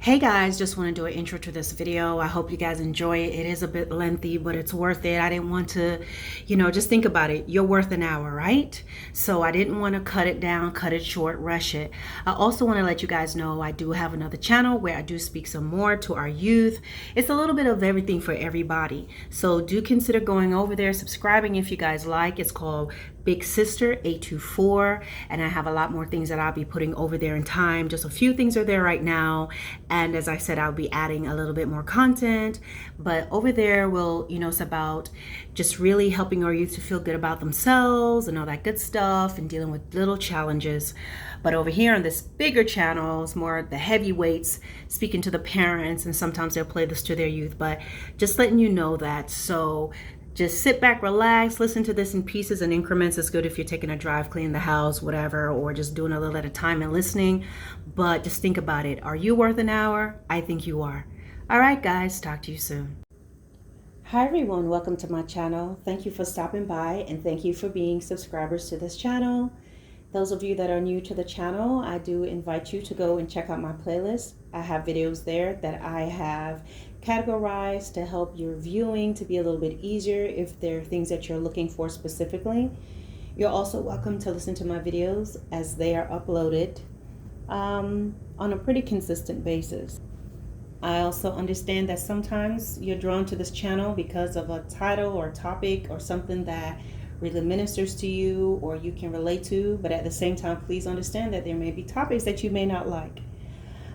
Hey guys, just want to do an intro to this video. I hope you guys enjoy it. It is a bit lengthy, but it's worth it. I didn't want to, just think about it. You're worth an hour, right? So I didn't want to cut it down, cut it short, rush it. I also want to let you guys know I do have another channel where I do speak some more to our youth. It's a little bit of everything for everybody. So do consider going over there, subscribing if you guys like. It's called Big Sister 824, and I have a lot more things that I'll be putting over there in time. Just a few things are there right now, and as I said, I'll be adding a little bit more content. But over there it's about just really helping our youth to feel good about themselves and all that good stuff, and dealing with little challenges. But over here on this bigger channel, it's more the heavyweights, speaking to the parents, and sometimes they'll play this to their youth. But just letting you know that. So just sit back, relax, listen to this in pieces and increments. It's good if you're taking a drive, cleaning the house, whatever, or just doing a little at a time and listening. But just think about it. Are you worth an hour? I think you are. All right, guys, talk to you soon. Hi, everyone. Welcome to my channel. Thank you for stopping by, and thank you for being subscribers to this channel. Those of you that are new to the channel, I do invite you to go and check out my playlist. I have videos there that I have categorized to help your viewing to be a little bit easier if there are things that you're looking for specifically. You're also welcome to listen to my videos as they are uploaded on a pretty consistent basis. I also understand that sometimes you're drawn to this channel because of a title or topic or something that really ministers to you or you can relate to, but at the same time, please understand that there may be topics that you may not like.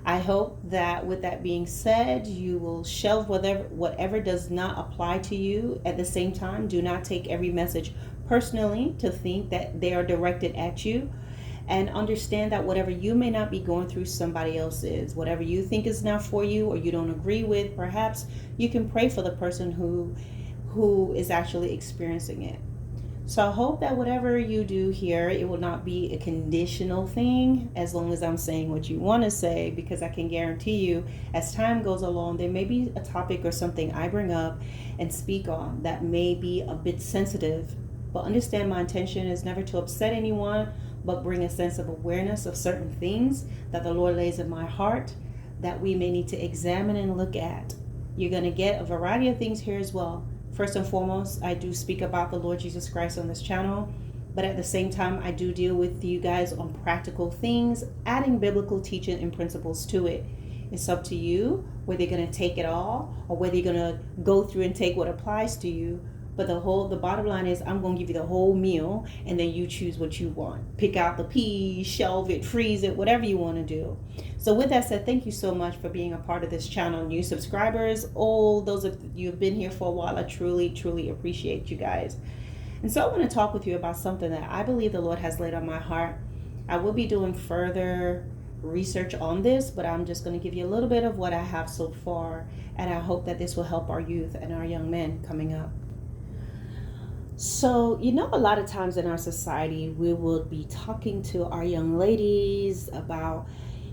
I hope that with that being said, you will shelve whatever does not apply to you. At the same time, do not take every message personally to think that they are directed at you, and understand that whatever you may not be going through, somebody else is. Whatever you think is not for you or you don't agree with, perhaps you can pray for the person who is actually experiencing it. So I hope that whatever you do here, it will not be a conditional thing, as long as I'm saying what you want to say, because I can guarantee you as time goes along, there may be a topic or something I bring up and speak on that may be a bit sensitive. But understand, my intention is never to upset anyone, but bring a sense of awareness of certain things that the Lord lays in my heart that we may need to examine and look at. You're going to get a variety of things here as well. First and foremost, I do speak about the Lord Jesus Christ on this channel, but at the same time, I do deal with you guys on practical things, adding biblical teaching and principles to it. It's up to you whether you're going to take it all or whether you're going to go through and take what applies to you. But the bottom line is, I'm going to give you the whole meal, and then you choose what you want. Pick out the peas, shelve it, freeze it, whatever you want to do. So with that said, thank you so much for being a part of this channel. New subscribers, all those of you have been here for a while, I truly, truly appreciate you guys. And so I want to talk with you about something that I believe the Lord has laid on my heart. I will be doing further research on this, but I'm just going to give you a little bit of what I have so far, and I hope that this will help our youth and our young men coming up. So, a lot of times in our society, we will be talking to our young ladies about,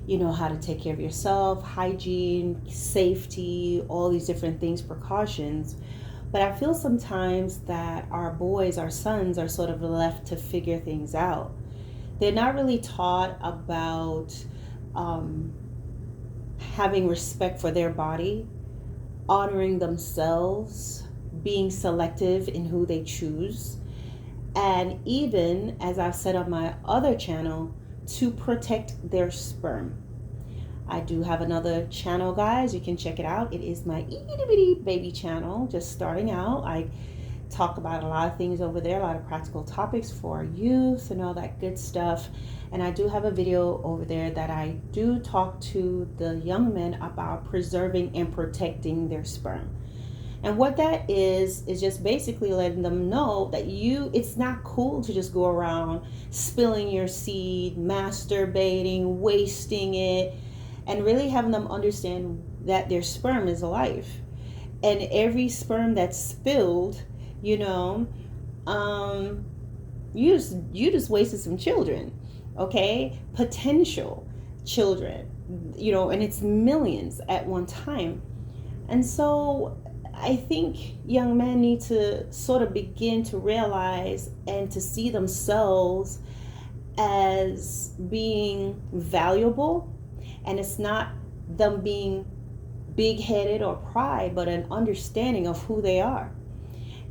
how to take care of yourself, hygiene, safety, all these different things, precautions. But I feel sometimes that our boys, our sons, are sort of left to figure things out. They're not really taught about having respect for their body, honoring themselves, being selective in who they choose, and even, as I've said on my other channel, to protect their sperm. I do have another channel, guys. You can check it out. It is my itty bitty baby channel, just starting out. I talk about a lot of things over there, a lot of practical topics for youth and all that good stuff. And I do have a video over there that I do talk to the young men about preserving and protecting their sperm. And what that is just basically letting them know that it's not cool to just go around spilling your seed, masturbating, wasting it, and really having them understand that their sperm is life. And every sperm that's spilled, you just wasted some children, okay? Potential children, and it's millions at one time. And so I think young men need to sort of begin to realize and to see themselves as being valuable, and it's not them being big-headed or pride, but an understanding of who they are.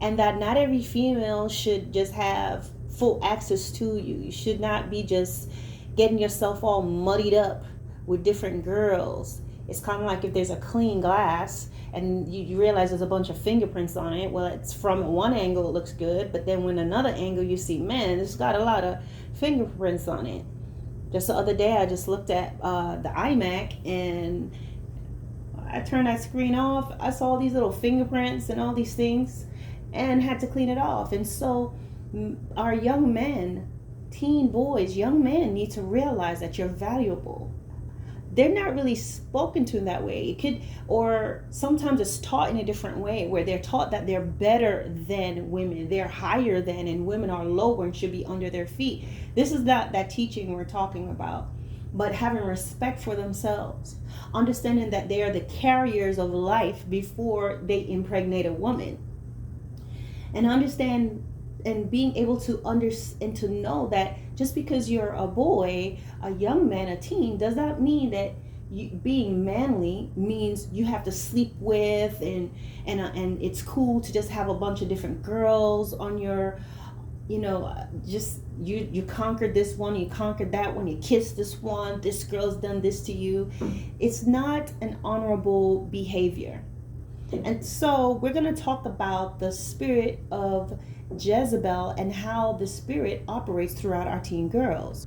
And that not every female should just have full access to you. You should not be just getting yourself all muddied up with different girls. It's kind of like if there's a clean glass and you realize there's a bunch of fingerprints on it. Well, it's from one angle it looks good, but then when another angle you see, man, it's got a lot of fingerprints on it. Just the other day I just looked at the iMac, and I turned that screen off. I saw these little fingerprints and all these things and had to clean it off. And so our young men, teen boys, young men need to realize that you're valuable. They're not really spoken to in that way. It could, or sometimes it's taught in a different way, where they're taught that they're better than women, they're higher than, and women are lower and should be under their feet. This is not that teaching we're talking about, but having respect for themselves, understanding that they are the carriers of life before they impregnate a woman, and understand and being able to understand and to know that just because you're a boy, a young man, a teen, does not mean that being manly means you have to sleep with and it's cool to just have a bunch of different girls on your, just you conquered this one, you conquered that one, you kissed this one, this girl's done this to you. It's not an honorable behavior. And so we're going to talk about the spirit of Jezebel and how the spirit operates throughout our teen girls.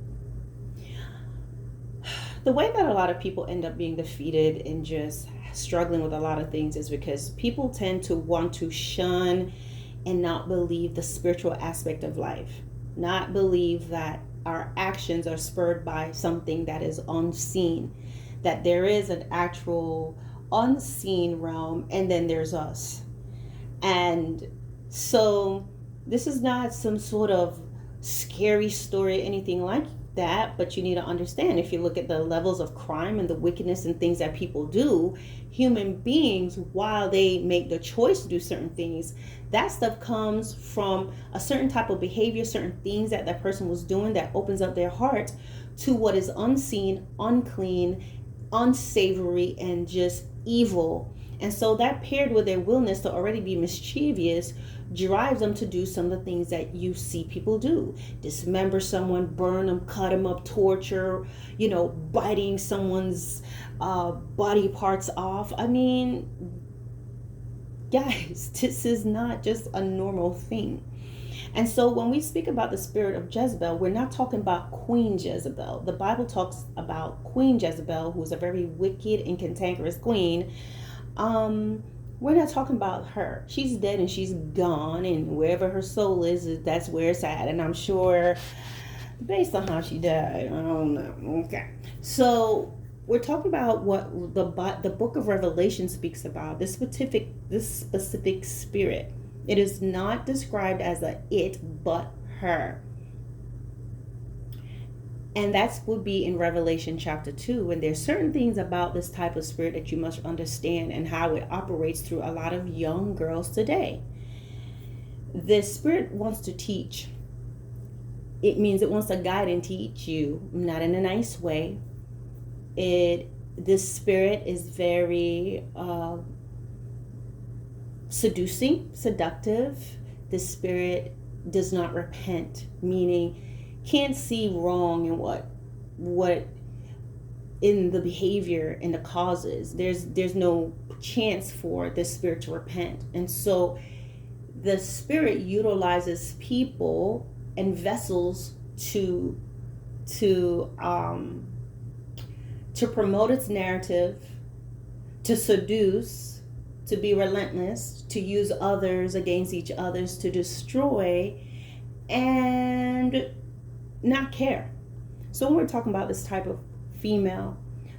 The way that a lot of people end up being defeated and just struggling with a lot of things is because people tend to want to shun and not believe the spiritual aspect of life, not believe that our actions are spurred by something that is unseen, that there is an actual unseen realm, and then there's us. And so this is not some sort of scary story or anything like that, but you need to understand, if you look at the levels of crime and the wickedness and things that people do, human beings, while they make the choice to do certain things, that stuff comes from a certain type of behavior, certain things that that person was doing that opens up their heart to what is unseen, unclean, unsavory, and just evil. And so that, paired with their willingness to already be mischievous, drives them to do some of the things that you see people do. Dismember someone, burn them, cut them up, torture, biting someone's body parts off. I mean, guys, this is not just a normal thing. And so when we speak about the spirit of Jezebel, we're not talking about Queen Jezebel. The Bible talks about Queen Jezebel, who's a very wicked and cantankerous queen. We're not talking about her. She's dead and she's gone, and wherever her soul is, that's where it's at. And I'm sure, based on how she died, I don't know. Okay. So we're talking about what the book of Revelation speaks about, this specific spirit. It is not described as a it, but her. And that would be in Revelation chapter 2. And there's certain things about this type of spirit that you must understand and how it operates through a lot of young girls today. This spirit wants to teach. It means it wants to guide and teach you, not in a nice way. This spirit is very seductive. This spirit does not repent, meaning can't see wrong in what in the behavior and the causes. There's no chance for this spirit to repent. And so the spirit utilizes people and vessels to promote its narrative, to seduce, to be relentless, to use others against each others, to destroy, and not care. So when we're talking about this type of female,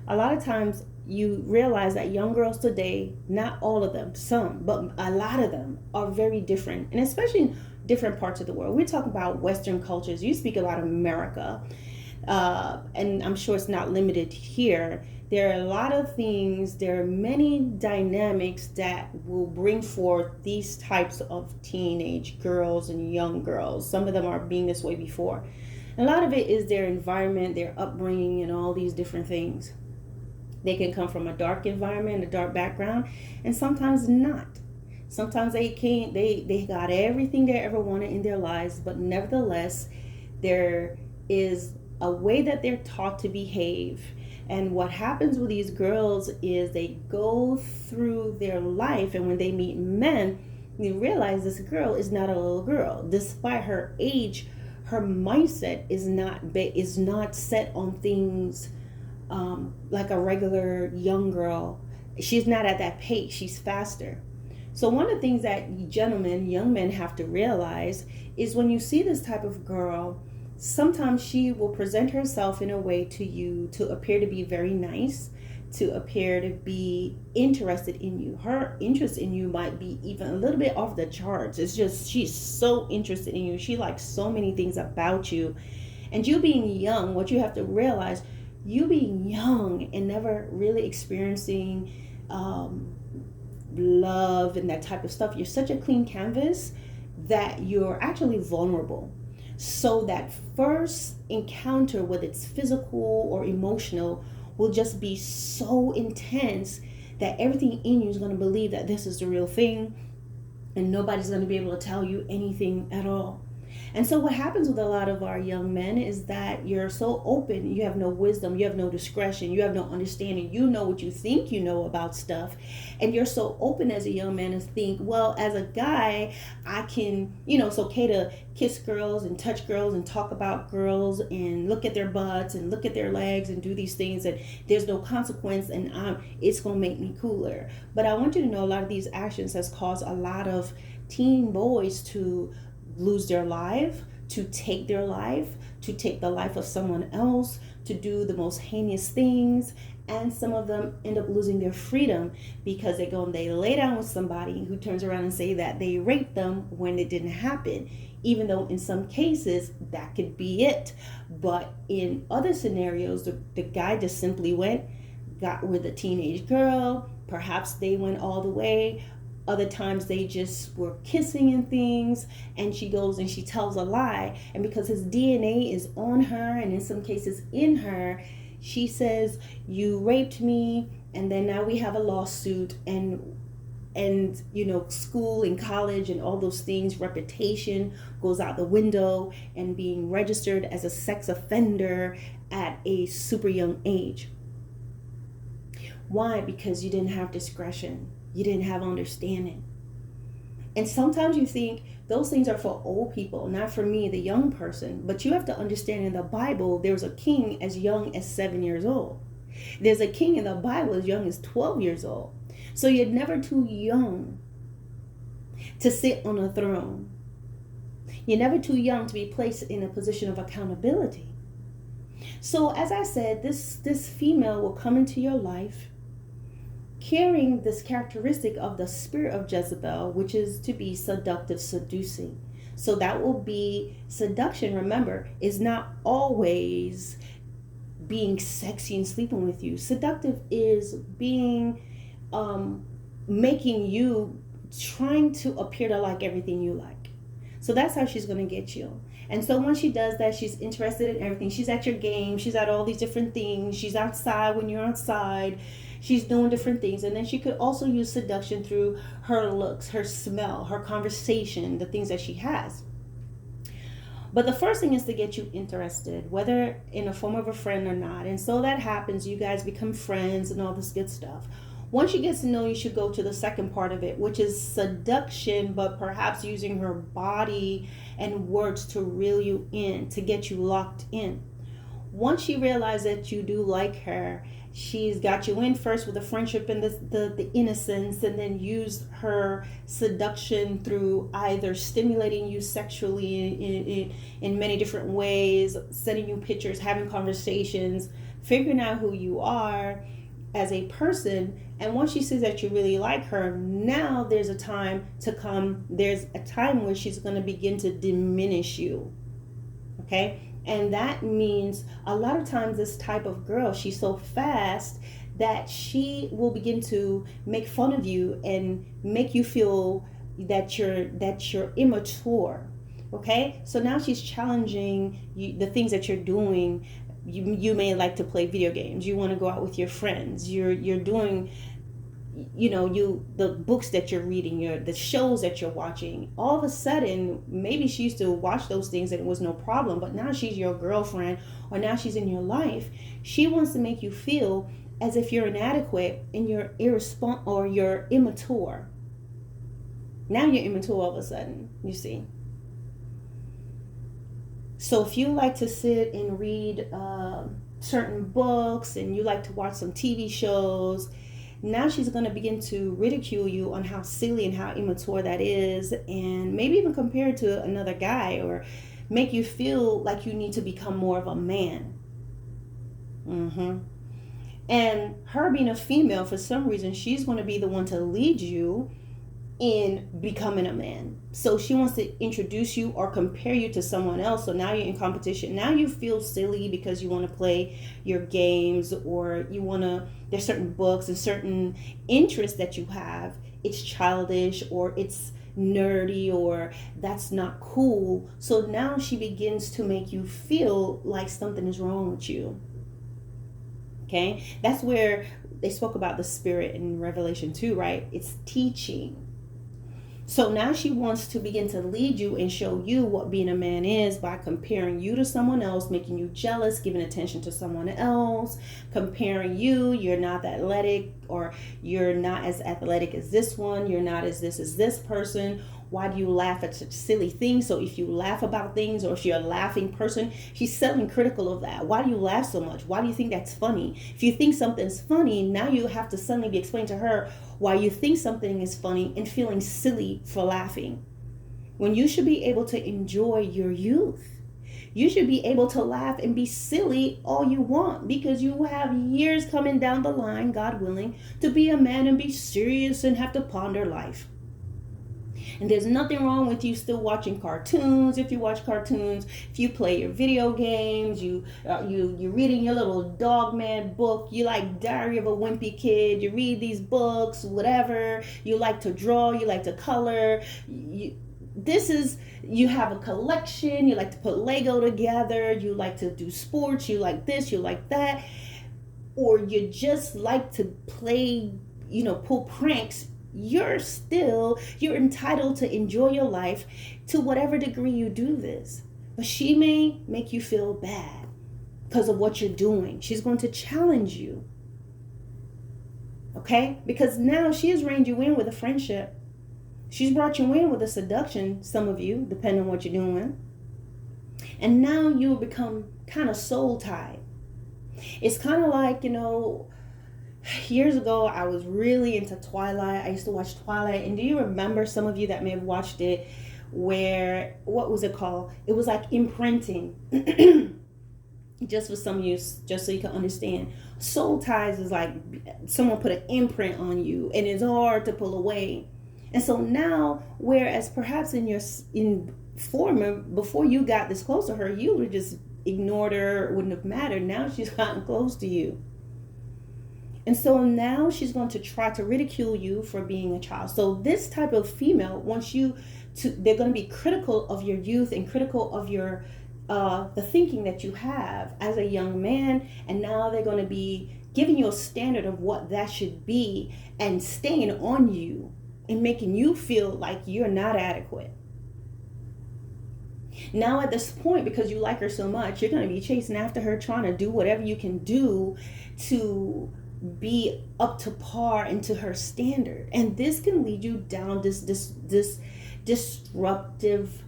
a lot of times you realize that young girls today, not all of them, some, but a lot of them are very different, and especially in different parts of the world. We're talking about Western cultures. You speak about America, and I'm sure it's not limited here. There are a lot of things, there are many dynamics that will bring forth these types of teenage girls and young girls. Some of them are being this way before. A lot of it is their environment, their upbringing, and all these different things. They can come from a dark environment, a dark background, and sometimes not. Sometimes they got everything they ever wanted in their lives, but nevertheless, there is a way that they're taught to behave. And what happens with these girls is they go through their life, and when they meet men, you realize this girl is not a little girl. Despite her age, her mindset is not set on things like a regular young girl. She's not at that pace. She's faster. So one of the things that young men have to realize is when you see this type of girl, sometimes she will present herself in a way to you to appear to be very nice, to appear to be interested in you. Her interest in you might be even a little bit off the charts. It's just she's so interested in you. She likes so many things about you. And you being young, what you have to realize, you being young and never really experiencing love and that type of stuff, you're such a clean canvas that you're actually vulnerable. So that first encounter, whether it's physical or emotional, will just be so intense that everything in you is going to believe that this is the real thing, and nobody's going to be able to tell you anything at all. And so what happens with a lot of our young men is that you're so open, you have no wisdom, you have no discretion, you have no understanding, you know what you think you know about stuff, and you're so open as a young man to think, well, as a guy, I can, it's okay to kiss girls and touch girls and talk about girls and look at their butts and look at their legs and do these things, and there's no consequence, and it's going to make me cooler. But I want you to know a lot of these actions has caused a lot of teen boys to lose their life, to take their life, to take the life of someone else, to do the most heinous things, and some of them end up losing their freedom because they go and they lay down with somebody who turns around and say that they raped them when it didn't happen, even though in some cases that could be it. But in other scenarios, the guy just simply got with a teenage girl, perhaps they went all the way. Other times they just were kissing and things, and she goes and she tells a lie, and because his DNA is on her and in some cases in her, she says, you raped me, and then now we have a lawsuit, and school and college and all those things, reputation goes out the window, and being registered as a sex offender at a super young age. Why? Because you didn't have discretion. You didn't have understanding. And sometimes you think those things are for old people, not for me, the young person. But you have to understand, in the Bible, there's a king as young as 7 years old. There's a king in the Bible as young as 12 years old. So you're never too young to sit on a throne. You're never too young to be placed in a position of accountability. So as I said, this female will come into your life carrying this characteristic of the spirit of Jezebel, which is to be seductive, seducing. So that will be seduction. Remember, is not always being sexy and sleeping with you. Seductive is being, making you, trying to appear to like everything you like. So that's how she's going to get you. And so once she does that, she's interested in everything. She's at your game. She's at all these different things. She's outside when you're outside. She's doing different things. And then she could also use seduction through her looks, her smell, her conversation, the things that she has. But the first thing is to get you interested, whether in a form of a friend or not. And so that happens. You guys become friends and all this good stuff. Once she gets to know you, should go to the second part of it, which is seduction, but perhaps using her body and words to reel you in, to get you locked in. Once she realizes that you do like her, she's got you in first with the friendship and the innocence, and then use her seduction through either stimulating you sexually in many different ways, sending you pictures, having conversations, figuring out who you are as a person. And once she sees that you really like her, now there's a time to come. There's a time where she's going to begin to diminish you. Okay? And that means a lot of times this type of girl, she's so fast that she will begin to make fun of you and make you feel that you're immature. Okay? So now she's challenging you, the things that you're doing, You may like to play video games. You want to go out with your friends. You're doing, the books that you're reading, the shows that you're watching. All of a sudden, maybe she used to watch those things and it was no problem, but now she's your girlfriend, or now she's in your life. She wants to make you feel as if you're inadequate and you're or you're immature. Now you're immature all of a sudden, you see. So if you like to sit and read certain books, and you like to watch some TV shows, now she's going to begin to ridicule you on how silly and how immature that is, and maybe even compare it to another guy, or make you feel like you need to become more of a man. And her being a female, for some reason, she's going to be the one to lead you in becoming a man. So she wants to introduce you or compare you to someone else. So now you're in competition. Now you feel silly because you want to play your games, or there's certain books and certain interests that you have. It's childish, or it's nerdy, or that's not cool. So now she begins to make you feel like something is wrong with you. Okay? That's where they spoke about the Spirit in Revelation 2, right? It's teaching. So now she wants to begin to lead you and show you what being a man is by comparing you to someone else, making you jealous, giving attention to someone else, comparing you. You're not athletic, or you're not as athletic as this one. You're not as this person. Why do you laugh at such silly things? So if you laugh about things, or if you're a laughing person, she's selling critical of that. Why do you laugh so much? Why do you think that's funny? If you think something's funny, now you have to suddenly be explaining to her why you think something is funny and feeling silly for laughing. When you should be able to enjoy your youth. You should be able to laugh and be silly all you want, because you have years coming down the line, God willing, to be a man and be serious and have to ponder life. And there's nothing wrong with you still watching cartoons. If you watch cartoons, if you play your video games, you're reading your little Dog Man book, you like Diary of a Wimpy Kid, you read these books, whatever. You like to draw, you like to color. You have a collection, you like to put Lego together, you like to do sports, you like this, you like that. Or you just like to play, pull pranks. You're entitled to enjoy your life to whatever degree you do this. But she may make you feel bad because of what you're doing. She's going to challenge you. Okay? Because now she has reined you in with a friendship. She's brought you in with a seduction, some of you, depending on what you're doing. And now you become kind of soul tied. It's kind of like, years ago, I was really into Twilight. I used to watch Twilight. And do you remember, some of you that may have watched it, where, what was it called? It was like imprinting. Just for some use, just so you can understand. Soul ties is like someone put an imprint on you, and it's hard to pull away. And so now, whereas perhaps before you got this close to her, you would have just ignored her, it wouldn't have mattered. Now she's gotten close to you. And so now she's going to try to ridicule you for being a child. So this type of female wants they're going to be critical of your youth and critical of your, the thinking that you have as a young man. And now they're going to be giving you a standard of what that should be, and staying on you and making you feel like you're not adequate. Now at this point, because you like her so much, you're going to be chasing after her, trying to do whatever you can do to be up to par and to her standard. And this can lead you down this disruptive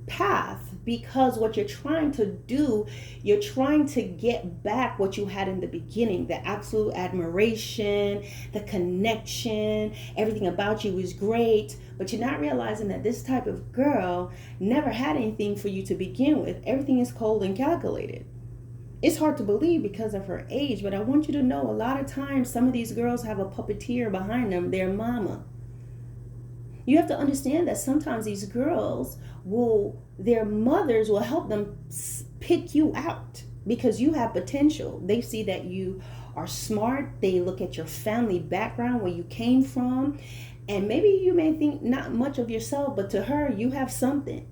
path, because what you're trying to do, you're trying to get back what you had in the beginning, the absolute admiration, the connection, everything about you is great, but you're not realizing that this type of girl never had anything for you to begin with. Everything is cold and calculated. It's hard to believe because of her age, but I want you to know, a lot of times some of these girls have a puppeteer behind them, their mama. You have to understand that sometimes these girls their mothers will help them pick you out because you have potential. They see that you are smart. They look at your family background, where you came from, and maybe you may think not much of yourself, but to her, you have something.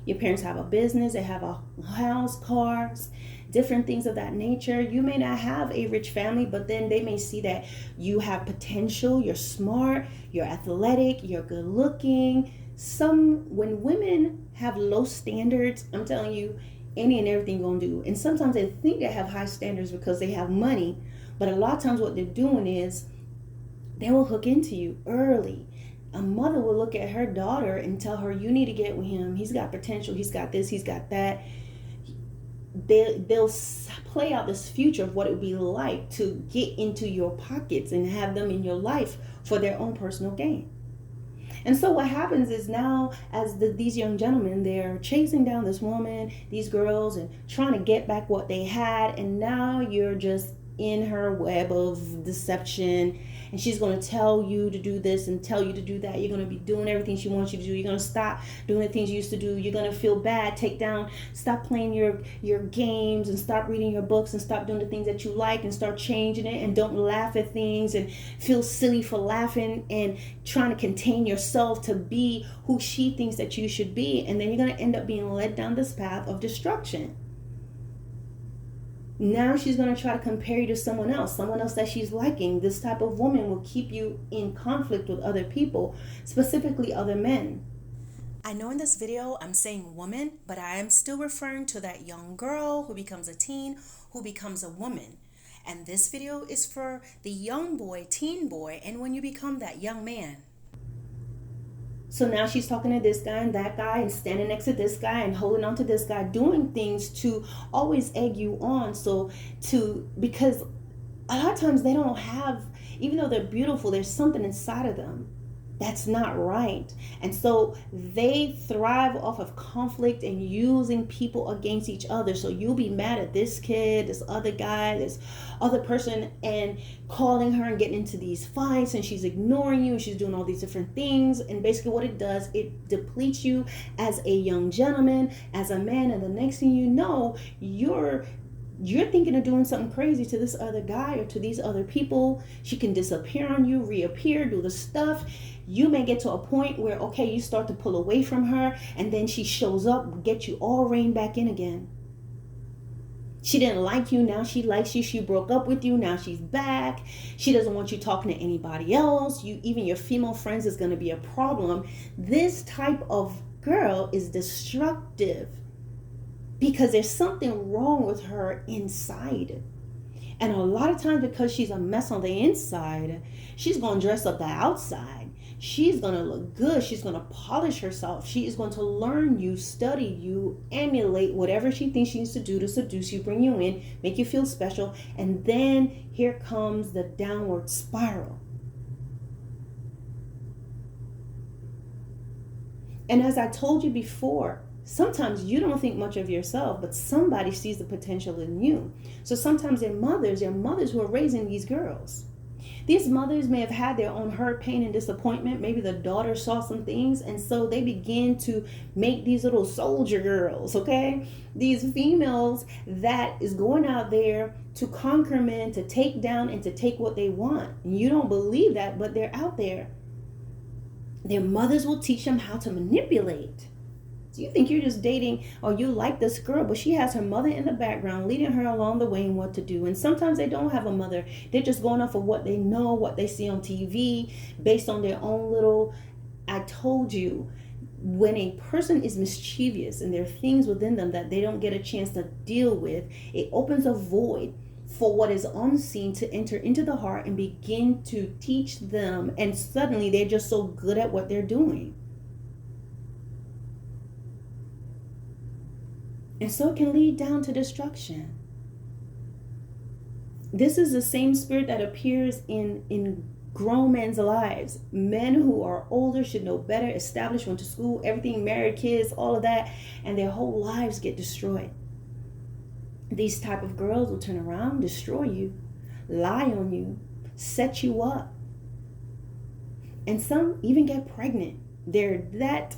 Your parents have a business, they have a house, cars, different things of that nature. You may not have a rich family, but then they may see that you have potential, you're smart, you're athletic, you're good looking. When women have low standards, I'm telling you, any and everything gonna do. And sometimes they think they have high standards because they have money, but a lot of times what they're doing is they will hook into you early. A mother will look at her daughter and tell her, you need to get with him. He's got potential. He's got this. He's got that. They'll play out this future of what it would be like to get into your pockets and have them in your life for their own personal gain. And so what happens is now, as these young gentlemen, they're chasing down this woman, these girls, and trying to get back what they had. And now you're just in her web of deception, and she's going to tell you to do this and tell you to do that. You're going to be doing everything she wants you to do. You're going to stop doing the things you used to do. You're going to feel bad, stop playing your games, and stop reading your books, and stop doing the things that you like, and start changing it, and don't laugh at things and feel silly for laughing and trying to contain yourself to be who she thinks that you should be. And then you're going to end up being led down this path of destruction. Now she's going to try to compare you to someone else that she's liking. This type of woman will keep you in conflict with other people, specifically other men. I know in this video I'm saying woman, but I am still referring to that young girl who becomes a teen, who becomes a woman. And this video is for the young boy, teen boy, and when you become that young man. So now she's talking to this guy and that guy, and standing next to this guy and holding on to this guy, doing things to always egg you on. Because a lot of times they don't have, even though they're beautiful, there's something inside of them that's not right. And so they thrive off of conflict and using people against each other. So you'll be mad at this kid, this other guy, this other person, and calling her and getting into these fights, and she's ignoring you, and she's doing all these different things. And basically what it does, it depletes you as a young gentleman, as a man, and the next thing you know, you're thinking of doing something crazy to this other guy or to these other people. She can disappear on you, reappear, do the stuff. You may get to a point where, okay, you start to pull away from her, and then she shows up, get you all reined back in again. She didn't like you, now she likes you. She broke up with you, now she's back. She doesn't want you talking to anybody else. Even your female friends is going to be a problem. This type of girl is destructive, because there's something wrong with her inside. And a lot of times, because she's a mess on the inside, she's going to dress up the outside. She's going to look good. She's going to polish herself. She is going to learn you, study you, emulate whatever she thinks she needs to do to seduce you, bring you in, make you feel special. And then here comes the downward spiral. And as I told you before, sometimes you don't think much of yourself, but somebody sees the potential in you. So sometimes they're mothers who are raising these girls. These mothers may have had their own hurt, pain, and disappointment. Maybe the daughter saw some things, and so they begin to make these little soldier girls, okay? These females that is going out there to conquer men, to take down, and to take what they want. You don't believe that, but they're out there. Their mothers will teach them how to manipulate. So you think you're just dating, or you like this girl, but she has her mother in the background leading her along the way in what to do. And sometimes they don't have a mother. They're just going off of what they know, what they see on TV, based on their own little, I told you, when a person is mischievous and there are things within them that they don't get a chance to deal with, it opens a void for what is unseen to enter into the heart and begin to teach them. And suddenly they're just so good at what they're doing. And so it can lead down to destruction. This is the same spirit that appears in grown men's lives. Men who are older should know better, established, went to school, everything, married, kids, all of that, and their whole lives get destroyed. These type of girls will turn around, destroy you, lie on you, set you up. And some even get pregnant. They're that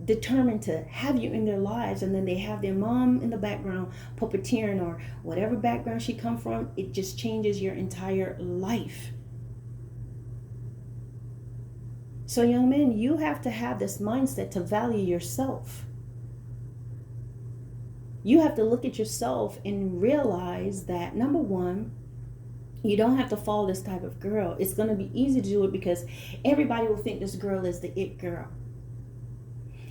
determined to have you in their lives, and then they have their mom in the background puppeteering, or whatever background she come from. It just changes your entire life. So young men, you have to have this mindset to value yourself. You have to look at yourself and realize that, number one, you don't have to follow this type of girl. It's going to be easy to do it because everybody will think this girl is the it girl.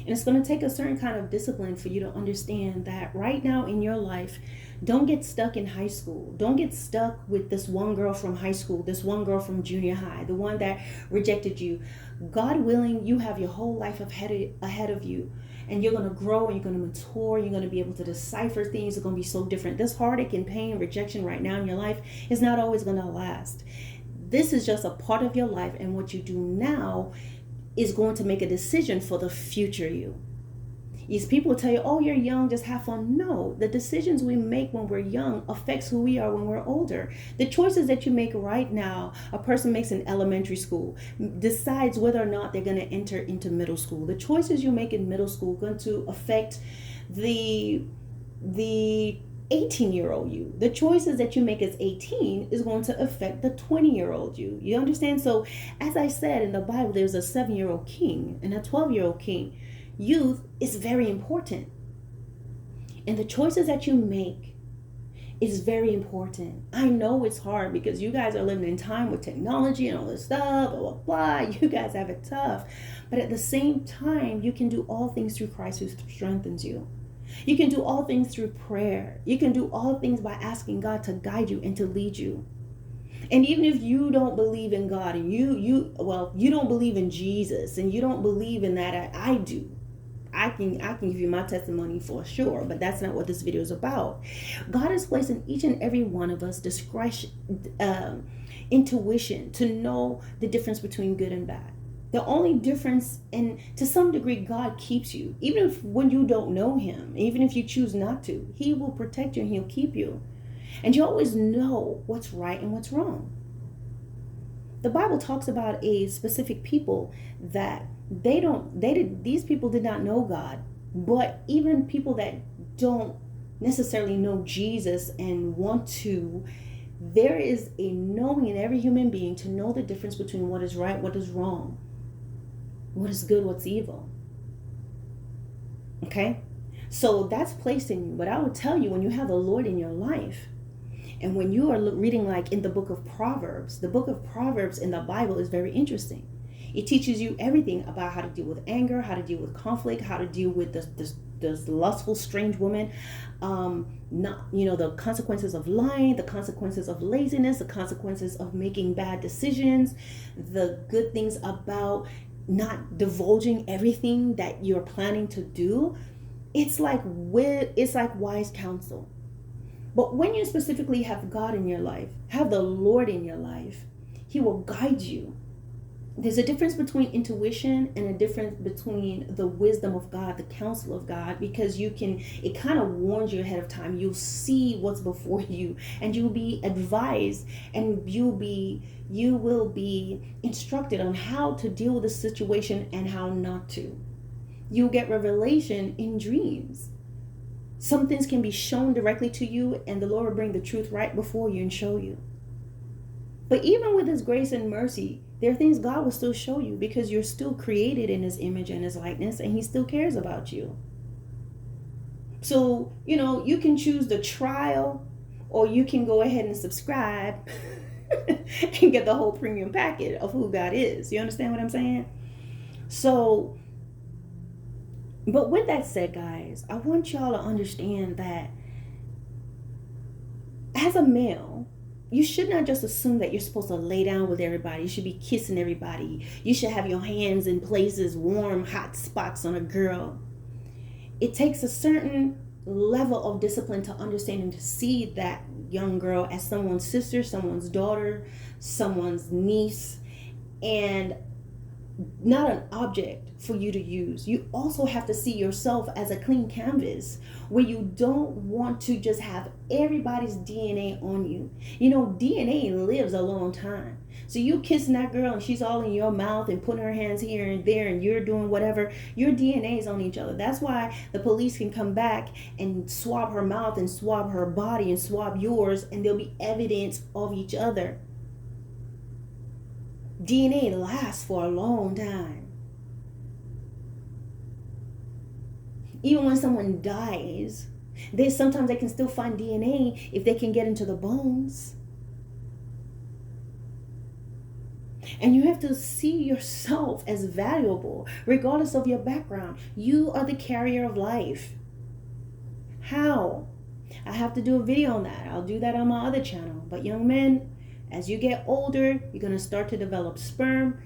And it's going to take a certain kind of discipline for you to understand that right now in your life, don't get stuck in high school. Don't get stuck with this one girl from high school, this one girl from junior high, the one that rejected you. God willing, you have your whole life ahead of you. And you're going to grow and you're going to mature. You're going to be able to decipher things. It's going to be so different. This heartache and pain, rejection right now in your life is not always going to last. This is just a part of your life. And what you do now is going to make a decision for the future you. These people tell you, oh, you're young, just have fun. No, the decisions we make when we're young affects who we are when we're older. The choices that you make right now, a person makes in elementary school, decides whether or not they're going to enter into middle school. The choices you make in middle school are going to affect the 18-year-old you. The choices that you make as 18 is going to affect the 20-year-old you. You understand? So, as I said in the Bible, there's a 7-year-old king and a 12-year-old king. Youth is very important. And the choices that you make is very important. I know it's hard because you guys are living in time with technology and all this stuff, blah, blah, blah. You guys have it tough. But at the same time, you can do all things through Christ who strengthens you. You can do all things through prayer. You can do all things by asking God to guide you and to lead you. And even if you don't believe in God and you don't believe in Jesus and you don't believe in that, I do. I can give you my testimony for sure, but that's not what this video is about. God has placed in each and every one of us discretion, intuition to know the difference between good and bad. The only difference, and to some degree, God keeps you. Even if when you don't know him, even if you choose not to, he will protect you and he'll keep you. And you always know what's right and what's wrong. The Bible talks about a specific people that these people did not know God. But even people that don't necessarily know Jesus and want to, there is a knowing in every human being to know the difference between what is right, what is wrong, what is good, what's evil. Okay? So that's placed in you. But I will tell you, when you have the Lord in your life, and when you are reading like in the book of Proverbs in the Bible is very interesting. It teaches you everything about how to deal with anger, how to deal with conflict, how to deal with this lustful, strange woman, the consequences of lying, the consequences of laziness, the consequences of making bad decisions, the good things about not divulging everything that you're planning to do. It's like wise counsel. But when you specifically have God in your life, have the Lord in your life, he will guide you. There's a difference between intuition and a difference between the wisdom of God, the counsel of God, because it kind of warns you ahead of time. You'll see what's before you and you'll be advised and you will be instructed on how to deal with the situation and how not to. You'll get revelation in dreams. Some things can be shown directly to you and the Lord will bring the truth right before you and show you. But even with his grace and mercy, there are things God will still show you because you're still created in his image and his likeness and he still cares about you. So, you can choose the trial or you can go ahead and subscribe and get the whole premium packet of who God is. You understand what I'm saying? So, but with that said, guys, I want y'all to understand that as a male, you should not just assume that you're supposed to lay down with everybody. You should be kissing everybody. You should have your hands in places, warm, hot spots on a girl. It takes a certain level of discipline to understand and to see that young girl as someone's sister, someone's daughter, someone's niece, and not an object for you to use. You also have to see yourself as a clean canvas where you don't want to just have everybody's DNA on you. DNA lives a long time. So you kissing that girl and she's all in your mouth and putting her hands here and there and you're doing whatever, your DNA is on each other. That's why the police can come back and swab her mouth and swab her body and swab yours and there'll be evidence of each other. DNA lasts for a long time. Even when someone dies, Sometimes they can still find DNA if they can get into the bones. And you have to see yourself as valuable, regardless of your background. You are the carrier of life. How? I have to do a video on that. I'll do that on my other channel. But young men, as you get older, you're going to start to develop sperm.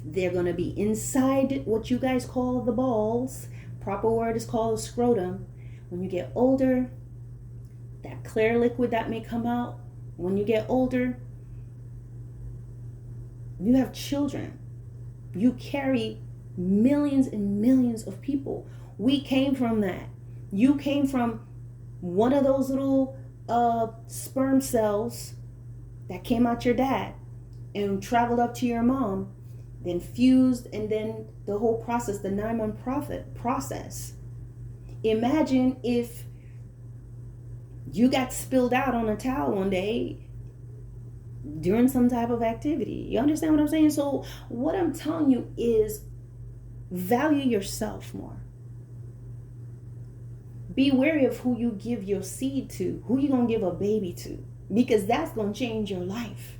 They're going to be inside what you guys call the balls. Proper word is called a scrotum. When you get older, that clear liquid that may come out, when you get older, you have children. You carry millions and millions of people. We came from that. You came from one of those little sperm cells that came out your dad and traveled up to your mom, then fused, and then the whole process, the 9-month process. Imagine if you got spilled out on a towel one day during some type of activity. You understand what I'm saying? So what I'm telling you is value yourself more. Be wary of who you give your seed to, who you going to give a baby to, because that's going to change your life.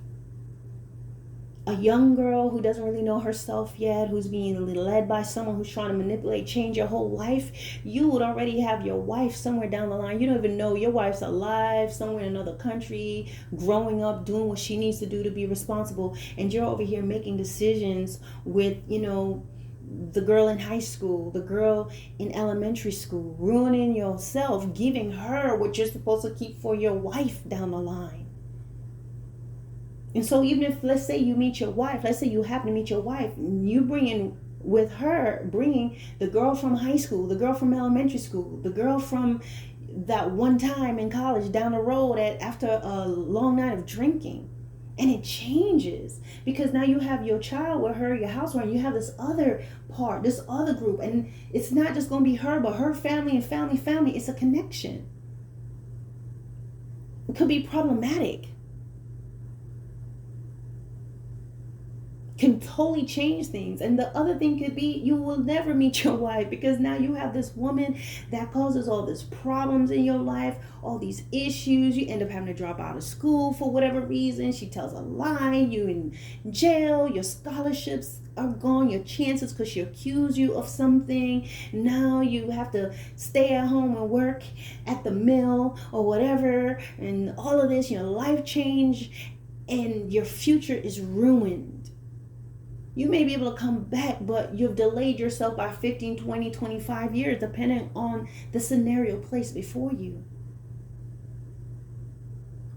A young girl who doesn't really know herself yet, who's being led by someone who's trying to manipulate, change your whole life, you would already have your wife somewhere down the line. You don't even know your wife's alive, somewhere in another country, growing up, doing what she needs to do to be responsible. And you're over here making decisions with, the girl in high school, the girl in elementary school, ruining yourself, giving her what you're supposed to keep for your wife down the line. And so even if, let's say you meet your wife, let's say you happen to meet your wife, you bringing the girl from high school, the girl from elementary school, the girl from that one time in college down the road after a long night of drinking. And it changes because now you have your child with her, your household, and you have this other part, this other group. And it's not just going to be her, but her family and family. It's a connection. It could be problematic. Can totally change things. And the other thing could be you will never meet your wife because now you have this woman that causes all these problems in your life, all these issues. You end up having to drop out of school for whatever reason. She tells a lie, you in jail, your scholarships are gone, your chances because she accused you of something. Now you have to stay at home and work at the mill or whatever, and all of this, your life change and your future is ruined. You may be able to come back, but you've delayed yourself by 15, 20, 25 years, depending on the scenario placed before you.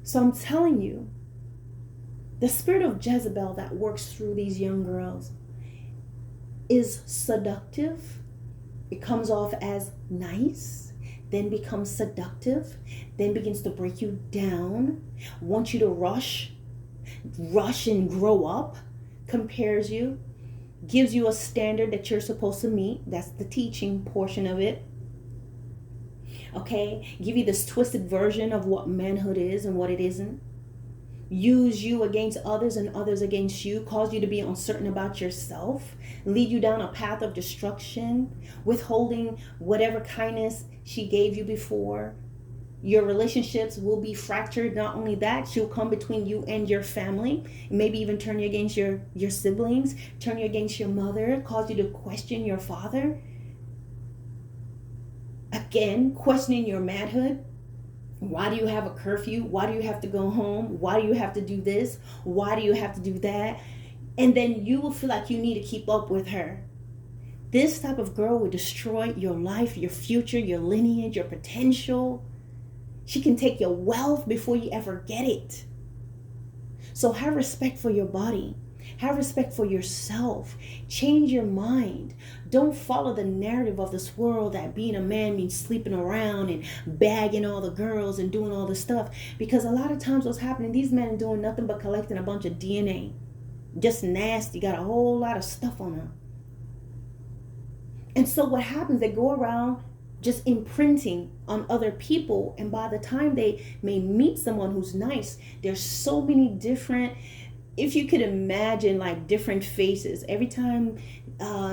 So I'm telling you, the spirit of Jezebel that works through these young girls is seductive. It comes off as nice, then becomes seductive, then begins to break you down, wants you to rush and grow up, compares you, gives you a standard that you're supposed to meet. That's the teaching portion of it. Okay, give you this twisted version of what manhood is and what it isn't. Use you against others and others against you, cause you to be uncertain about yourself, lead you down a path of destruction, withholding whatever kindness she gave you before. Your relationships will be fractured. Not only that, she'll come between you and your family, maybe even turn you against your siblings, turn you against your mother, cause you to question your father. Again, questioning your manhood. Why do you have a curfew? Why do you have to go home? Why do you have to do this? Why do you have to do that? And then you will feel like you need to keep up with her. This type of girl will destroy your life, your future, your lineage, your potential. She can take your wealth before you ever get it. So have respect for your body. Have respect for yourself. Change your mind. Don't follow the narrative of this world that being a man means sleeping around and bagging all the girls and doing all this stuff. Because a lot of times what's happening, these men are doing nothing but collecting a bunch of DNA. Just nasty, got a whole lot of stuff on them. And so what happens, they go around just imprinting on other people, and by the time they may meet someone who's nice, there's so many different if you could imagine like different faces, every time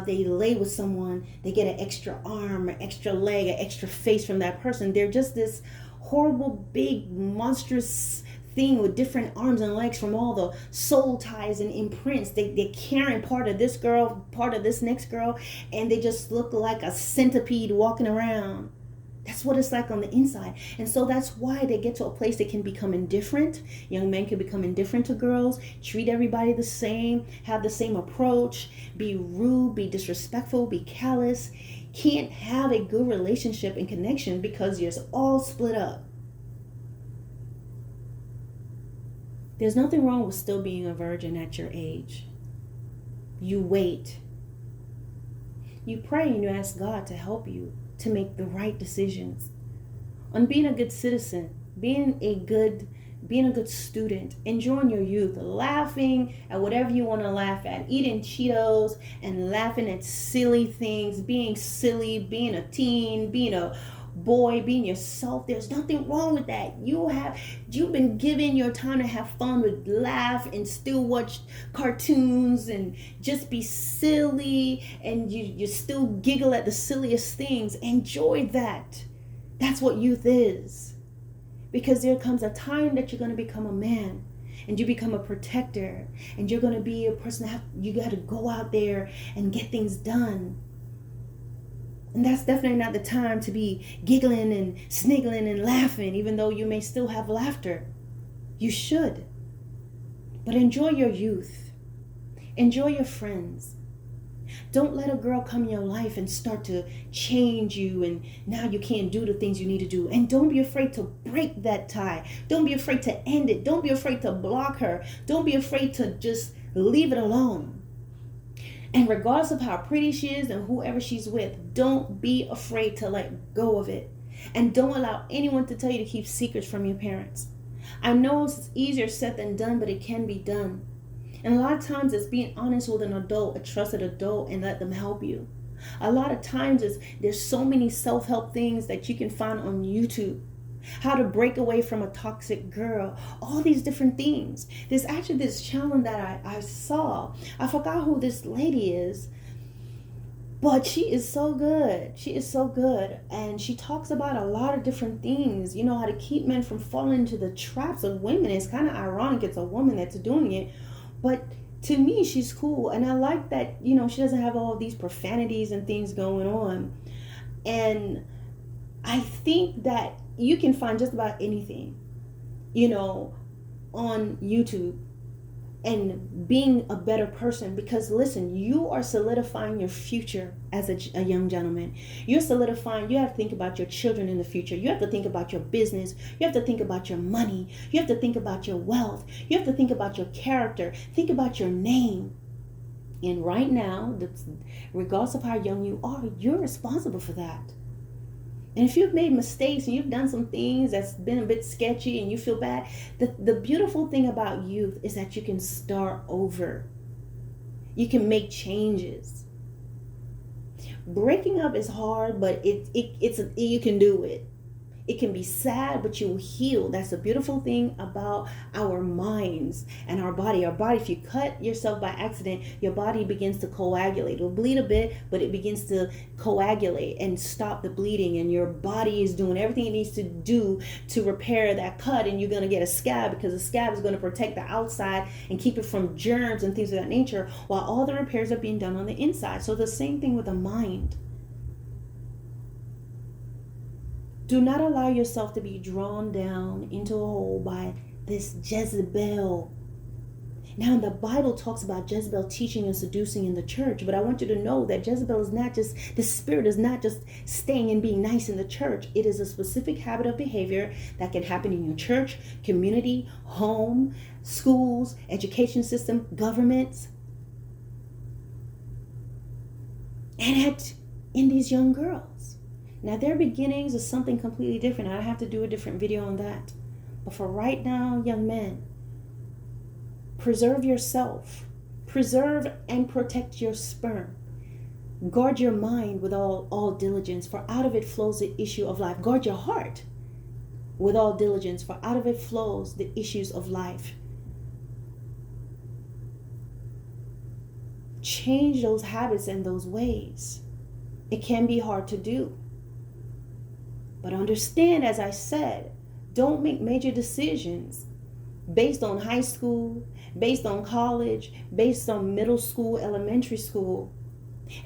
they lay with someone, they get an extra arm, an extra leg, an extra face from that person. They're just this horrible, big, monstrous thing with different arms and legs from all the soul ties and imprints. They're carrying part of this girl, part of this next girl, and they just look like a centipede walking around. That's what it's like on the inside. And so that's why they get to a place they can become indifferent. Young men can become indifferent to girls, treat everybody the same, have the same approach, be rude, be disrespectful, be callous. Can't have a good relationship and connection because you're all split up. There's nothing wrong with still being a virgin at your age. You wait. You pray and you ask God to help you to make the right decisions on being a good citizen, being a good student, enjoying your youth, laughing at whatever you want to laugh at, eating Cheetos and laughing at silly things, being silly, being a teen, being a boy, being yourself. There's nothing wrong with that. You've been given your time to have fun, with laugh and still watch cartoons and just be silly, and you still giggle at the silliest things. Enjoy that. That's what youth is. Because there comes a time that you're going to become a man and you become a protector, and you're going to be a person that you got to go out there and get things done. And that's definitely not the time to be giggling and sniggling and laughing, even though you may still have laughter. You should. But enjoy your youth. Enjoy your friends. Don't let a girl come in your life and start to change you, and now you can't do the things you need to do. And don't be afraid to break that tie. Don't be afraid to end it. Don't be afraid to block her. Don't be afraid to just leave it alone. And regardless of how pretty she is and whoever she's with, don't be afraid to let go of it. And don't allow anyone to tell you to keep secrets from your parents. I know it's easier said than done, but it can be done. And a lot of times it's being honest with an adult, a trusted adult, and let them help you. A lot of times there's so many self-help things that you can find on YouTube. How to break away from a toxic girl, all these different things. There's actually this challenge that I saw. I forgot who this lady is, but she is so good. She is so good. And she talks about a lot of different things, you know, how to keep men from falling into the traps of women. It's kind of ironic it's a woman that's doing it, but to me, she's cool. And I like that, you know, she doesn't have all of these profanities and things going on. And I think that you can find just about anything, you know, on YouTube, and being a better person. Because listen, you are solidifying your future as a young gentleman. You're solidifying. You have to think about your children in the future. You have to think about your business. You have to think about your money. You have to think about your wealth. You have to think about your character. Think about your name. And right now, regardless of how young you are, you're responsible for that. And if you've made mistakes and you've done some things that's been a bit sketchy and you feel bad, the beautiful thing about youth is that you can start over. You can make changes. Breaking up is hard, but you can do it. It can be sad, but you will heal. That's the beautiful thing about our minds and our body. Our body, if you cut yourself by accident, your body begins to coagulate. It'll bleed a bit, but it begins to coagulate and stop the bleeding. And your body is doing everything it needs to do to repair that cut. And you're going to get a scab, because the scab is going to protect the outside and keep it from germs and things of that nature, while all the repairs are being done on the inside. So the same thing with the mind. Do not allow yourself to be drawn down into a hole by this Jezebel. Now, the Bible talks about Jezebel teaching and seducing in the church, but I want you to know that Jezebel is not just, the spirit is not just staying and being nice in the church. It is a specific habit of behavior that can happen in your church, community, home, schools, education system, governments, and in these young girls. Now, their beginnings is something completely different. I have to do a different video on that. But for right now, young men, preserve yourself. Preserve and protect your sperm. Guard your mind with all diligence, for out of it flows the issue of life. Guard your heart with all diligence, for out of it flows the issues of life. change those habits and those ways. It can be hard to do. But understand, as I said, don't make major decisions based on high school, based on college, based on middle school, elementary school,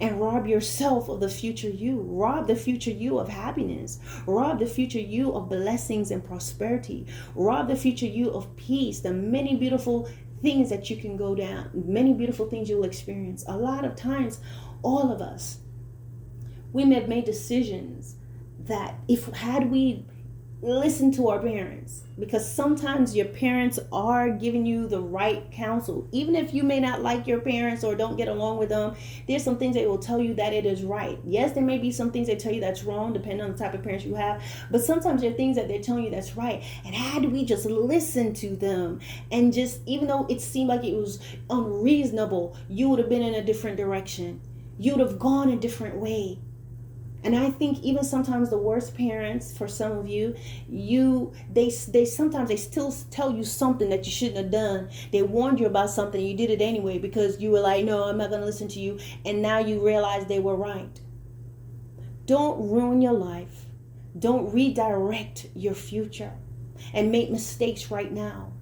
and rob yourself of the future you. Rob the future you of happiness. Rob the future you of blessings and prosperity. Rob the future you of peace, the many beautiful things that you can go down, many beautiful things you'll experience. A lot of times, all of us, we may have made decisions that had we listened to our parents, because sometimes your parents are giving you the right counsel. Even if you may not like your parents or don't get along with them, there's some things they will tell you that it is right. Yes, there may be some things they tell you that's wrong, depending on the type of parents you have, but sometimes there are things that they're telling you that's right. And had we just listened to them, and just, even though it seemed like it was unreasonable, you would have been in a different direction. You would have gone a different way. And I think even sometimes the worst parents, for some of you, they sometimes they still tell you something that you shouldn't have done. They warned you about something, you did it anyway because you were like, no, I'm not going to listen to you. And now you realize they were right. Don't ruin your life. Don't redirect your future and make mistakes right now.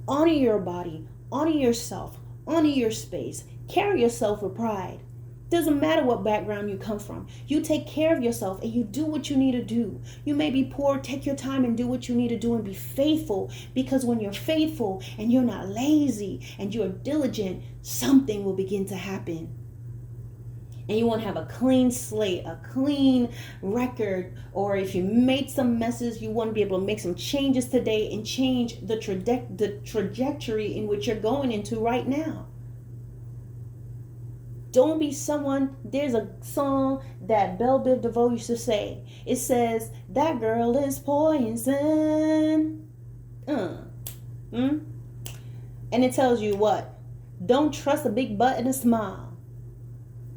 Honor your body, honor yourself, honor your space. Carry yourself with pride. Doesn't matter what background you come from. You take care of yourself and you do what you need to do. You may be poor, take your time and do what you need to do and be faithful, because when you're faithful and you're not lazy and you're diligent, something will begin to happen. And you want to have a clean slate, a clean record, or if you made some messes, you want to be able to make some changes today and change the trajectory in which you're going into right now. Don't be someone. There's a song that Belle Biv DeVoe used to say. It says, that girl is poison. And it tells you what? Don't trust a big butt and a smile.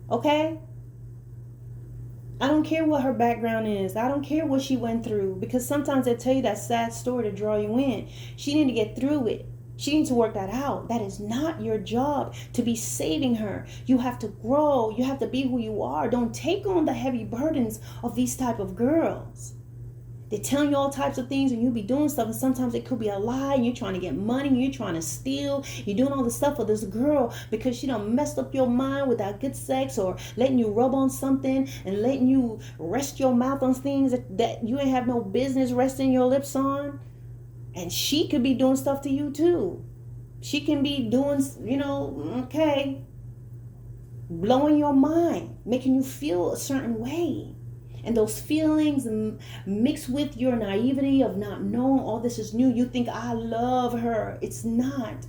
Okay? I don't care what her background is. I don't care what she went through, because sometimes they tell you that sad story to draw you in. She needed to get through it. She needs to work that out. That is not your job to be saving her. You have to grow. You have to be who you are. Don't take on the heavy burdens of these type of girls. They're telling you all types of things and you be doing stuff, and sometimes it could be a lie, and you're trying to get money, and you're trying to steal. You're doing all this stuff for this girl because she done messed up your mind with that good sex, or letting you rub on something and letting you rest your mouth on things that you ain't have no business resting your lips on. And she could be doing stuff to you too. She can be doing, blowing your mind, making you feel a certain way. And those feelings mixed with your naivety of not knowing all this is new. You think, I love her. It's not.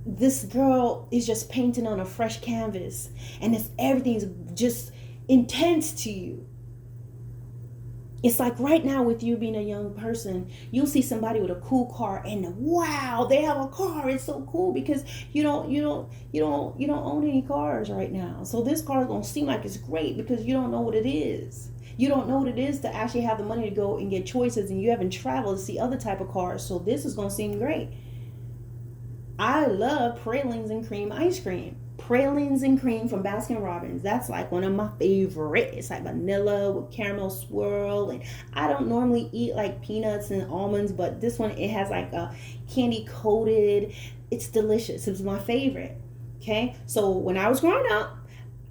This girl is just painting on a fresh canvas. And everything's just intense to you. It's like right now with you being a young person, you'll see somebody with a cool car and wow, they have a car. It's so cool because you don't own any cars right now. So this car is gonna seem like it's great because you don't know what it is. You don't know what it is to actually have the money to go and get choices, and you haven't traveled to see other type of cars. So this is gonna seem great. I love pralines and cream ice cream. Pralines and cream from Baskin Robbins. That's like one of my favorite. It's like vanilla with caramel swirl. And I don't normally eat like peanuts and almonds, but this one, it has like a candy coated. It's delicious. It's my favorite. Okay. So when I was growing up,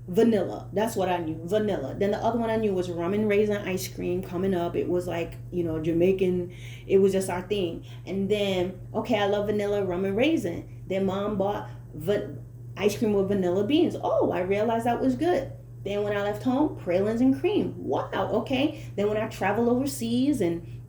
vanilla. That's what I knew. Vanilla. Then the other one I knew was rum and raisin ice cream coming up. It was like, Jamaican. It was just our thing. And then, okay, I love vanilla, rum and raisin. Then mom bought ice cream with vanilla beans. Oh, I realized that was good. Then when I left home, pralines and cream. Wow, okay. Then when I traveled overseas and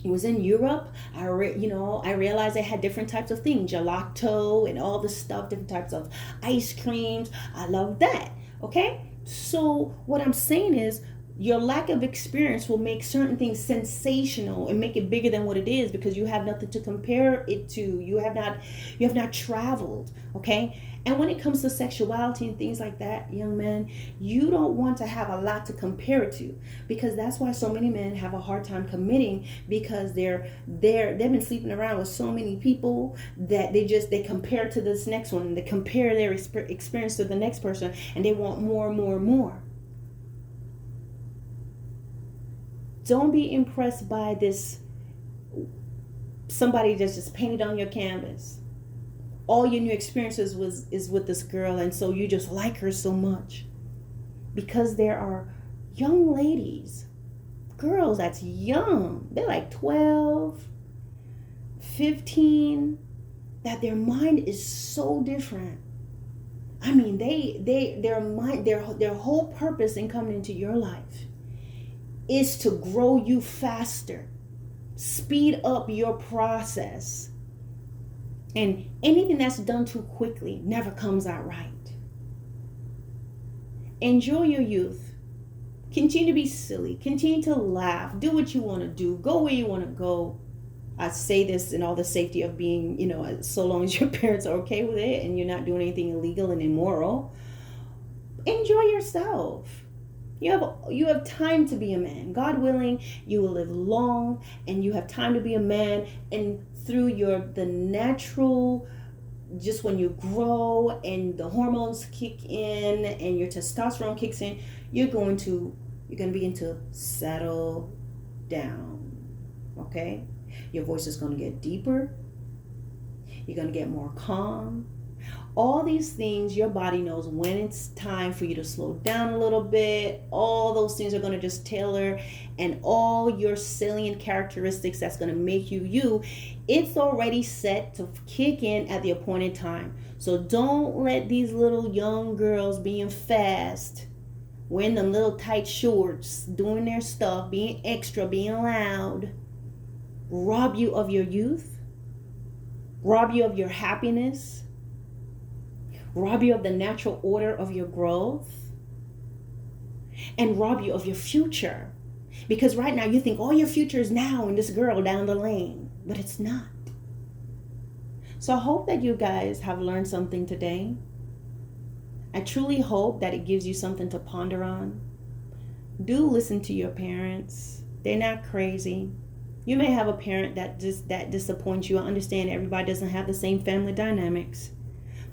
was in Europe, I realized they had different types of things, gelato and all this stuff, different types of ice creams. I love that. Okay. So what I'm saying is, Your lack of experience will make certain things sensational and make it bigger than what it is, because you have nothing to compare it to. You have not traveled, okay? And when it comes to sexuality and things like that, young men, you don't want to have a lot to compare it to, because that's why so many men have a hard time committing, because they've been sleeping around with so many people that they compare to this next one, they compare their experience to the next person, and they want more and more and more. Don't be impressed by this, somebody that's just painted on your canvas. All your new experiences is with this girl, and so you just like her so much. Because there are young ladies, girls that's young, they're like 12, 15, that their mind is so different. I mean, their whole purpose in coming into your life is to grow you faster, speed up your process. And anything that's done too quickly never comes out right. Enjoy your youth. Continue to be silly. Continue to laugh. Do what you want to do. Go where you want to go. I say this in all the safety of being, so long as your parents are okay with it and you're not doing anything illegal and immoral. Enjoy yourself. You have time to be a man. God willing, you will live long, and you have time to be a man. And through the natural, just when you grow and the hormones kick in and your testosterone kicks in, you're going to begin to settle down. Okay? Your voice is going to get deeper. You're going to get more calm. All these things, your body knows when it's time for you to slow down a little bit. All those things are going to just tailor, and all your salient characteristics that's going to make you you, it's already set to kick in at the appointed time. So don't let these little young girls being fast, wearing them little tight shorts, doing their stuff, being extra, being loud, rob you of your youth, rob you of your happiness, rob you of the natural order of your growth, and rob you of your future. Because right now you think all your future is now in this girl down the lane, but it's not. So I hope that you guys have learned something today. I truly hope that it gives you something to ponder on. Do listen to your parents. They're not crazy. You may have a parent that disappoints you. I understand everybody doesn't have the same family dynamics.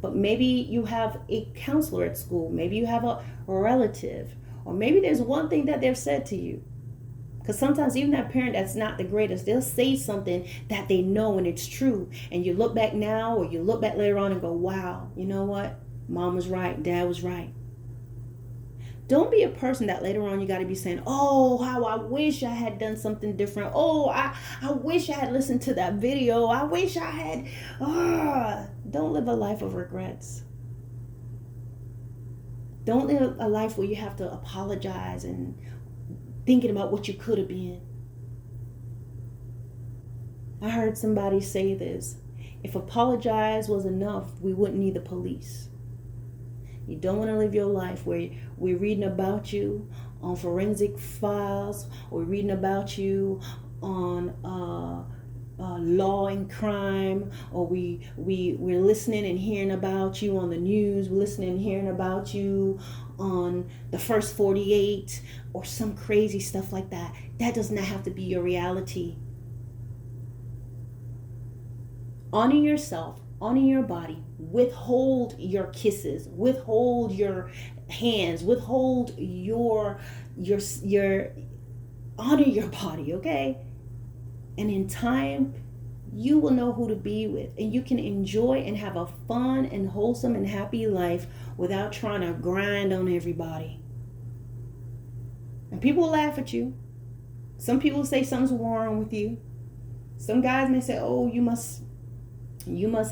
But maybe you have a counselor at school. Maybe you have a relative. Or maybe there's one thing that they've said to you. Because sometimes even that parent that's not the greatest, they'll say something that they know and it's true. And you look back now or you look back later on and go, wow, you know what? Mom was right. Dad was right. Don't be a person that later on you got to be saying, oh, how I wish I had done something different. Oh, I wish I had listened to that video. I wish I had. Don't live a life of regrets. Don't live a life where you have to apologize and thinking about what you could have been. I heard somebody say this. If apologize was enough, we wouldn't need the police. You don't want to live your life where we're reading about you on forensic files, or we're reading about you on law and crime, or we're listening and hearing about you on the news, we're listening and hearing about you on the First 48 or some crazy stuff like that. That does not have to be your reality. Honor yourself. Honor your body. Withhold your kisses. Withhold your hands. Withhold your honor your body, okay? And in time, you will know who to be with, and you can enjoy and have a fun and wholesome and happy life without trying to grind on everybody. And people will laugh at you. Some people say something's wrong with you. Some guys may say, oh, you must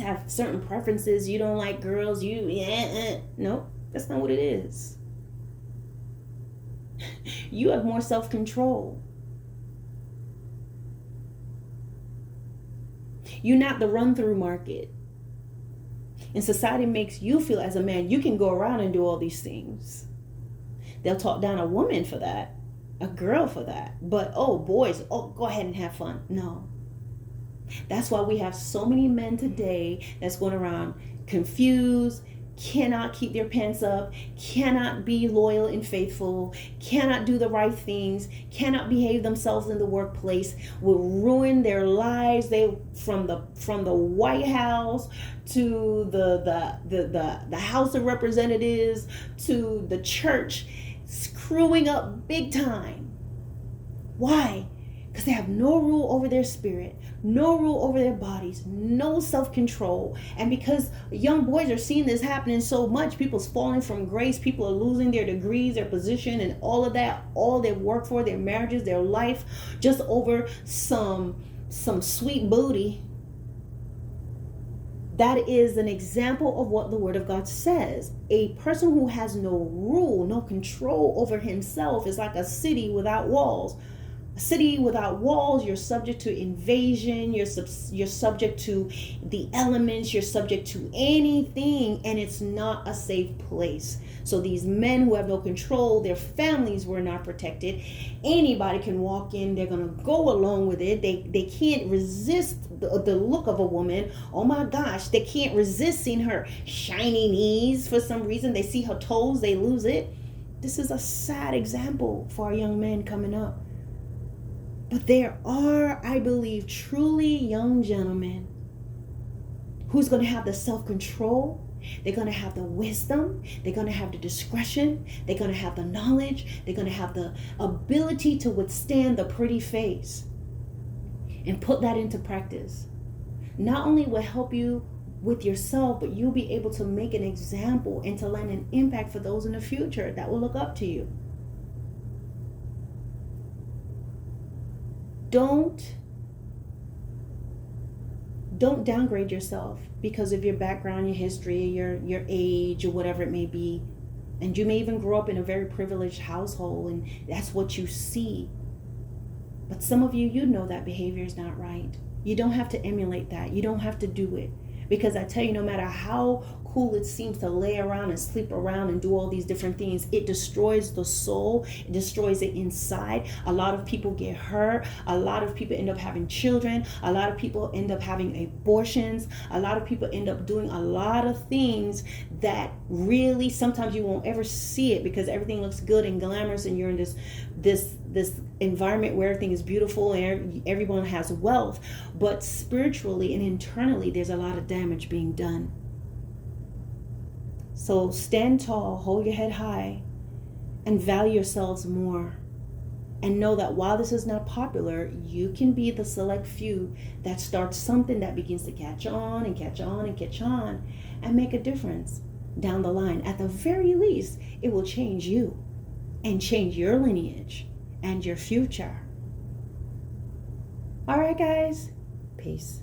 have certain preferences. You don't like girls. No, that's not what it is. You have more self-control. You're not the run-through market. And society makes you feel as a man, you can go around and do all these things. They'll talk down a woman for that. a girl for that. But oh, boys, oh, go ahead and have fun. No. That's why we have so many men today that's going around confused, cannot keep their pants up, cannot be loyal and faithful, cannot do the right things, cannot behave themselves in the workplace, will ruin their lives. They from the White House to the House of Representatives to the church, screwing up big time. Why? Because they have no rule over their spirit, no rule over their bodies, no self-control. And because young boys are seeing this happening so much, people's falling from grace, people are losing their degrees, their position, and all of that, all they work for, their marriages, their life, just over some sweet booty. That is an example of what the Word of God says. A person who has no rule, no control over himself is like a city without walls. A city without walls, you're subject to invasion, you're subject to the elements, you're subject to anything, and it's not a safe place. So these men who have no control, their families were not protected. Anybody can walk in, they're going to go along with it. They can't resist the look of a woman. Oh my gosh, they can't resist seeing her shiny knees for some reason. They see her toes, they lose it. This is a sad example for our young men coming up. But there are, I believe, truly young gentlemen who's going to have the self-control. They're going to have the wisdom. They're going to have the discretion. They're going to have the knowledge. They're going to have the ability to withstand the pretty face and put that into practice. Not only will help you with yourself, but you'll be able to make an example and to land an impact for those in the future that will look up to you. Don't downgrade yourself because of your background, your history, your age, or whatever it may be. And you may even grow up in a very privileged household and that's what you see. But some of you know that behavior is not right. You don't have to emulate that. You don't have to do it. Because I tell you, no matter how cool it seems to lay around and sleep around and do all these different things, it destroys the soul. It destroys it inside. A lot of people get hurt. A lot of people end up having children. A lot of people end up having abortions. A lot of people end up doing a lot of things that really sometimes you won't ever see it because everything looks good and glamorous and you're in this environment where everything is beautiful and everyone has wealth. But spiritually and internally, there's a lot of damage being done. So stand tall, hold your head high, and value yourselves more. And know that while this is not popular, you can be the select few that starts something that begins to catch on and catch on and catch on and make a difference down the line. At the very least, it will change you and change your lineage and your future. All right, guys. Peace.